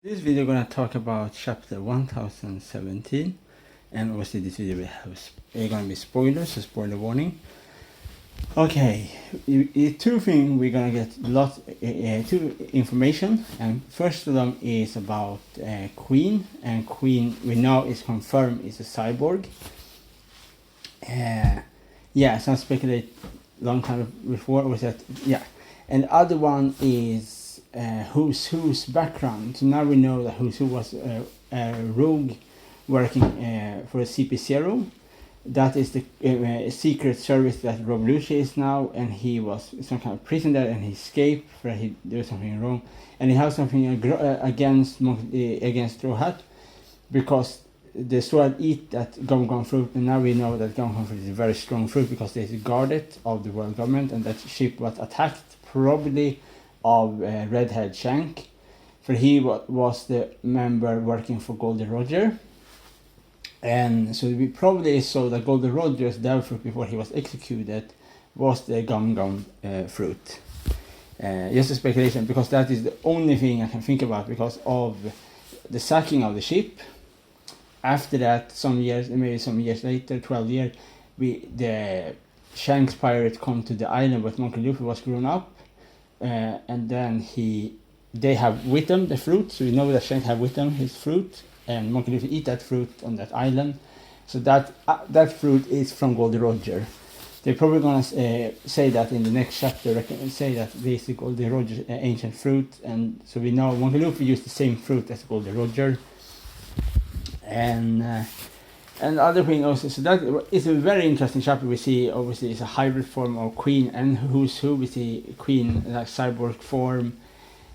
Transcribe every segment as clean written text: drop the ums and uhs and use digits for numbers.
This video gonna talk about chapter 1017, and obviously this video will have gonna be spoilers, so spoiler warning. Okay, two things we're gonna get two information, and first of them is about Queen, and Queen we know is confirmed is a cyborg. Some speculate long time before was that and the other one is who's background. So now we know that who was a rogue working for CP0. That is the secret service that Rob Lucci is now, and he was some kind of prisoner and he escaped for he did something wrong, and he has something against Straw Hat because the Straw Hat eat that gum fruit, and now we know that gum fruit is a very strong fruit because they guard it of the world government, and that ship was attacked probably of Redhead Shank, for he was the member working for Goldie Roger, and so we probably saw that Goldie Roger's devil fruit before he was executed was the gum fruit. Just a speculation, because that is the only thing I can think about because of the sacking of the ship. After that, maybe some years later, 12 years, the Shank's pirate come to the island where Monkey Luffy was grown up. And then they have with them the fruit, so we know that Shank have with them his fruit, and Monkey Luffy eat that fruit on that island. So that fruit is from Goldie Roger. They're probably gonna say that in the next chapter. Say that this is Goldie Roger's ancient fruit, and so we know Monkey Luffy used the same fruit as Goldie Roger. And the other thing also, so that is a very interesting chapter. We see obviously it's a hybrid form of Queen and Who's Who. We see Queen like cyborg form,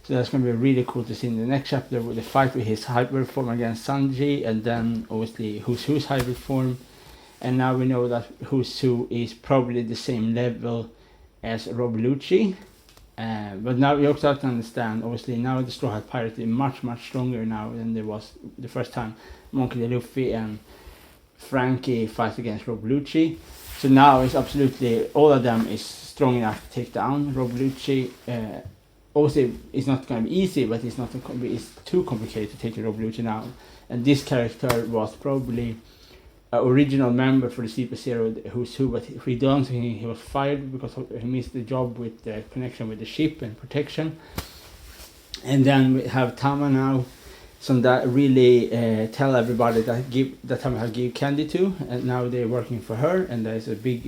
so that's going to be really cool to see in the next chapter with the fight with his hybrid form against Sanji, and then obviously Who's Who's hybrid form. And now we know that Who's Who is probably the same level as Rob Lucci. But now we also have to understand, obviously now the Straw Hat Pirate is much stronger now than there was the first time Monkey D. Luffy and Frankie fight against Rob Lucci. So now it's absolutely all of them is strong enough to take down Rob Lucci. Obviously it's not going to be easy, but it's too complicated to take Rob Lucci now. And this character was probably an original member for the CP0 Who's Who, but we don't think he was fired because he missed the job with the connection with the ship and protection. And then we have Tama now. So that really tell everybody that Tama give candy to, and now they're working for her, and there's a big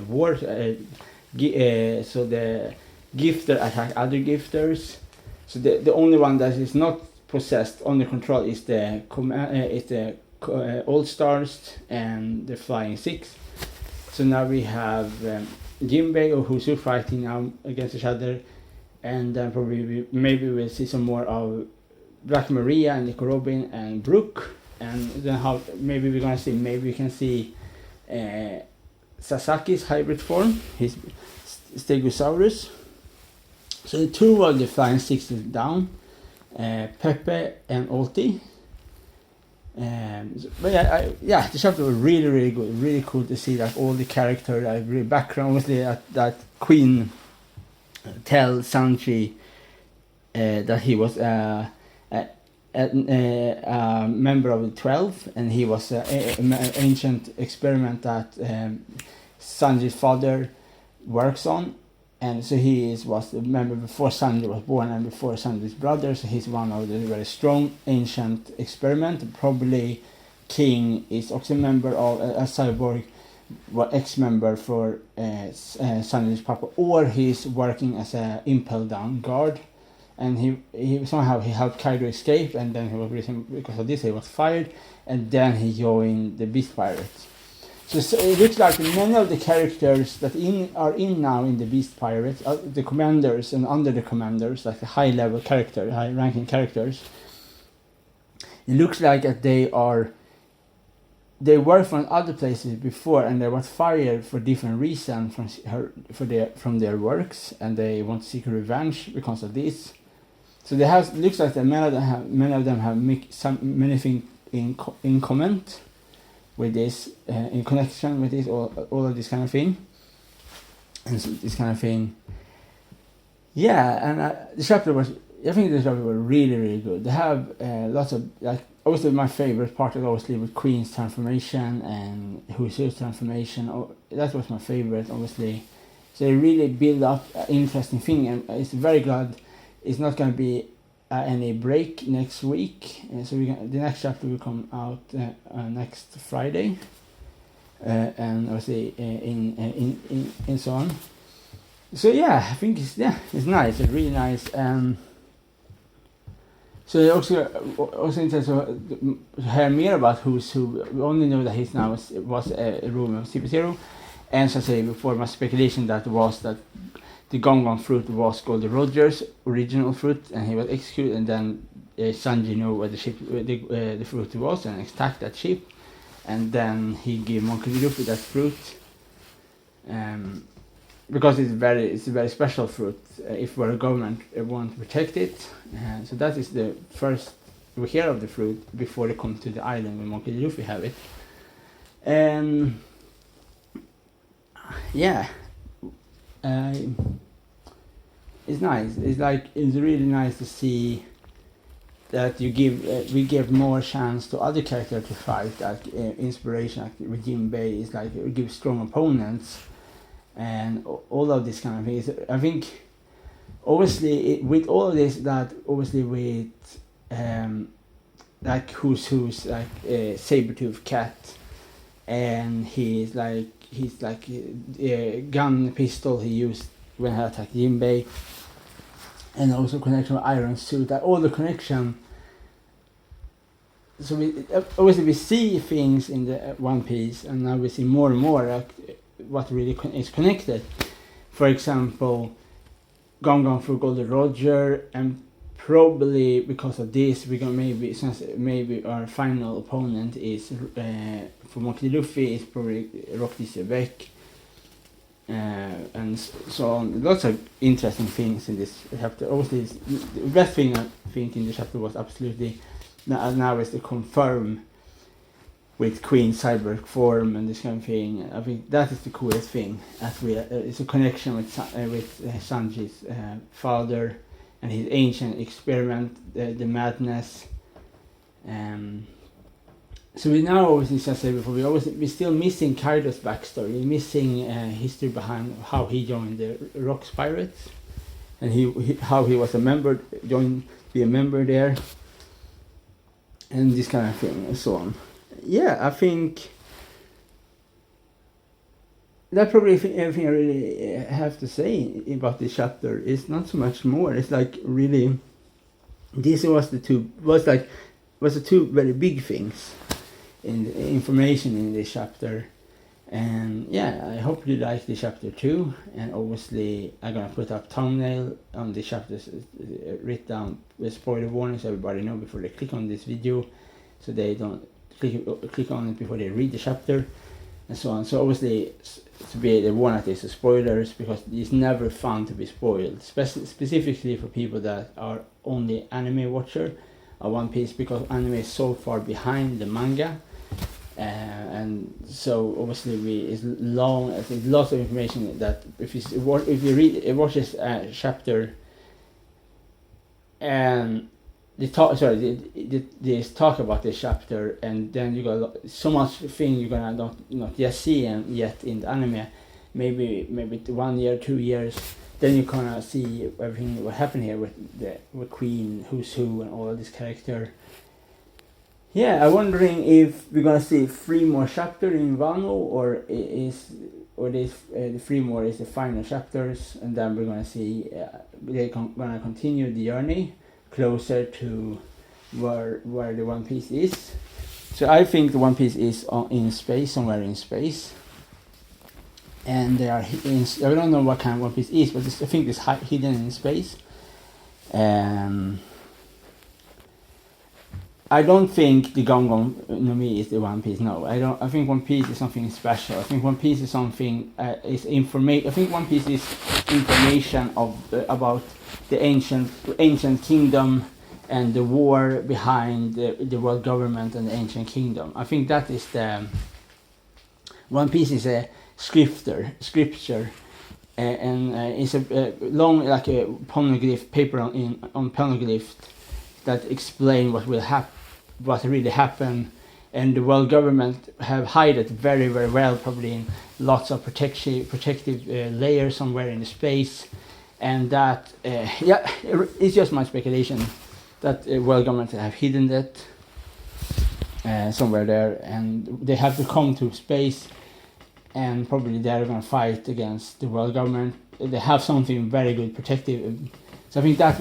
war. So the gifter attack other gifters. So the only one that is not possessed under control is the All Stars and the Flying Six. So now we have Jinbei or Who's Who fighting now against each other, and then probably maybe we'll see some more of Black Maria and Nico Robin and Brooke, and then maybe we can see Sasaki's hybrid form, his Stegosaurus. So the two of the Flying Six is down, Pepe and Ulti. The chapter was really good, really cool to see that all the characters, really background, obviously that Queen tell Sanji that he was a member of the 12, and he was an ancient experiment that Sanji's father works on, and so was a member before Sanji was born and before Sanji's brother, so he's one of the very strong ancient experiment. Probably King is also a member of a cyborg, ex-member for Sanji's papa, or he's working as a impel down guard. And he somehow helped Kaido escape, and then because of this he was fired, and then he joined the Beast Pirates. So it looks like many of the characters that are in now in the Beast Pirates, the commanders and under the commanders, like the high ranking characters. It looks like that they were from other places before, and they were fired for different reasons from their works, and they want to seek revenge because of this. So looks like that many of them have many things in comment with this, in connection with this, all of this kind of thing, and so this kind of thing. Yeah, and the chapter was I think the chapter were really good. They have lots of, like, obviously my favorite part is obviously with Queen's transformation and Who's Who's transformation. That was my favorite, obviously. So they really build up an interesting thing, and it's very glad it's not going to be any break next week. So the next chapter will come out next Friday, and obviously in so on. So yeah, I think it's nice. It's really nice. So also interested to hear more about Who's Who. We only know that his name was a room of CP0, and so I say before my speculation that the Gong fruit was Goldie Roger's original fruit, and he was executed, and then Sanji knew where the fruit was and attacked that ship, and then he gave Monkey D. Luffy that fruit, because it's a very special fruit. If our government want to protect it, so that is the first we hear of the fruit before they come to the island when Monkey D. Luffy have it, and yeah. It's nice. It's really nice to see that we give more chance to other characters to fight. Like inspiration, like with Jinbei, is like we give strong opponents, and all of this kind of things. I think, obviously, with all of this, that obviously with like Who's like Sabertooth Cat, and he's like a gun pistol he used when he attacked Jinbei, and also connection with Iron Suit, that all the connection. So we see things in the One Piece, and now we see more and more like what really is connected. For example, Gong for Goldie Roger, and probably because of this, we're gonna maybe our final opponent is for Monkey D. Luffy is probably Rock D. Beck, and so on. Lots of interesting things in this chapter. Obviously, the best thing I think in the chapter was absolutely now is to confirm with Queen cyber form and this kind of thing. I think that is the coolest thing. As it's a connection with Sanji's father and his ancient experiment, the madness. So we now, obviously, as I said before, we're still missing Kaido's backstory. We're missing history behind how he joined the Rocks Pirates, and how he was be a member there, and this kind of thing, and so on. Yeah, I think that's probably everything I really have to say about this chapter. It's not so much more. It's like really, this was the two very big things in the information in this chapter, and yeah, I hope you like this chapter too. And obviously, I'm gonna put up thumbnail on the chapters written down with spoiler warnings, so everybody know before they click on this video, so they don't click on it before they read the chapter and so on. So obviously, to be the warning that is spoilers, because it's never fun to be spoiled, specifically for people that are only anime watcher of One Piece, because anime is so far behind the manga, and so obviously it's long. I think lots of information that if you watch this chapter, and they talk about this chapter, and then you got so much thing you're gonna not yet see and yet in the anime, maybe 1 year, 2 years, then you kind of see everything what happened here with Queen, Who's Who, and all of this character. Yeah, I'm wondering if we're gonna see 3 more chapters in Wano, or the 3 more is the final chapters, and then we're gonna see they're gonna continue the journey closer to where the One Piece is. So I think the One Piece is in space, somewhere in space, and they are I don't know what kind of One Piece is, but I think it's hidden in space. I don't think the Gongon no Mi is the One Piece. No, I think One Piece is something special. I think One Piece is something is information. I think One Piece is information about the ancient kingdom and the war behind the world government and the ancient kingdom. I think that is the One Piece is a scripture it's a long like a poneglyph paper on poneglyph that explain what really happened, and the world government have hide it very well, probably in lots of protective layers somewhere in the space, and that it's just my speculation that world government have hidden that somewhere there, and they have to come to space, and probably they're going to fight against the world government. They have something very good protective, so I think that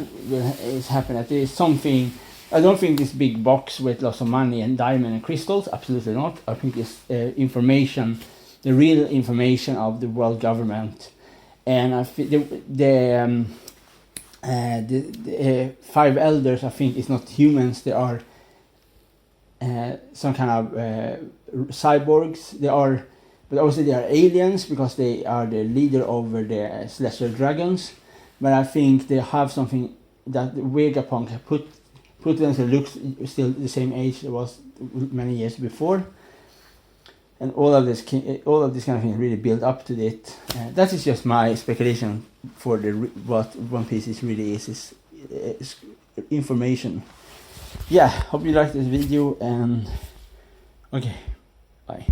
is happening. There is something. I don't think this big box with lots of money and diamond and crystals. Absolutely not. I think it's information, the real information of the world government, and I think the five elders, I think, is not humans. They are some kind of cyborgs. They are, but also they are aliens because they are the leader over the celestial dragons. But I think they have something that Vegapunk put them to look still the same age it was many years before, and all of this kind of thing really build up to it. That is just my speculation for what One Piece really is information. Yeah, hope you liked this video, and okay, bye.